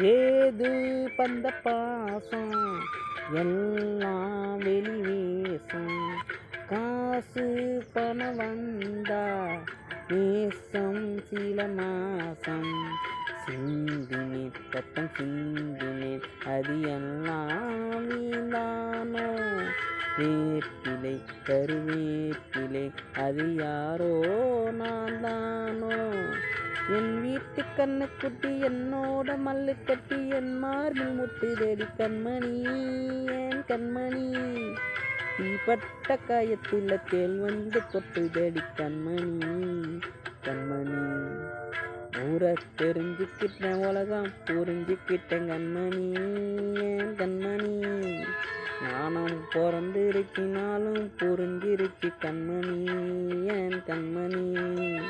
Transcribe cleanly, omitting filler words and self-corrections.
ஏது பந்த பாசம் எல்லாம் வெளிவேசம். காசு பணம் வந்தா நேசம் சில மாசம். சிந்தினே ரத்தம் சிந்தினே அது எல்லாம் வீணானோ. வேப்பிலை கருவேப்பிலை அது யாரோ நான் தானோ. என் வீட்டு கண்ணுக்குட்டி என்னோட மல்லு கட்டி என் மார்பில் முட்டு தேடி கண்மணி என் கண்மணி. தீப்பட்ட காயத்தில் தேல் வந்து கொட்டு தேடி கண்மணி கண்மணி. ஊரை தெரிஞ்சுக்கிட்டேன் உலகம் புரிஞ்சுக்கிட்டேன் கண்மணி என் கண்மணி. நானும் பிறந்திருக்கினாலும் புரிஞ்சிருச்சு கண்மணி என் கண்மணி.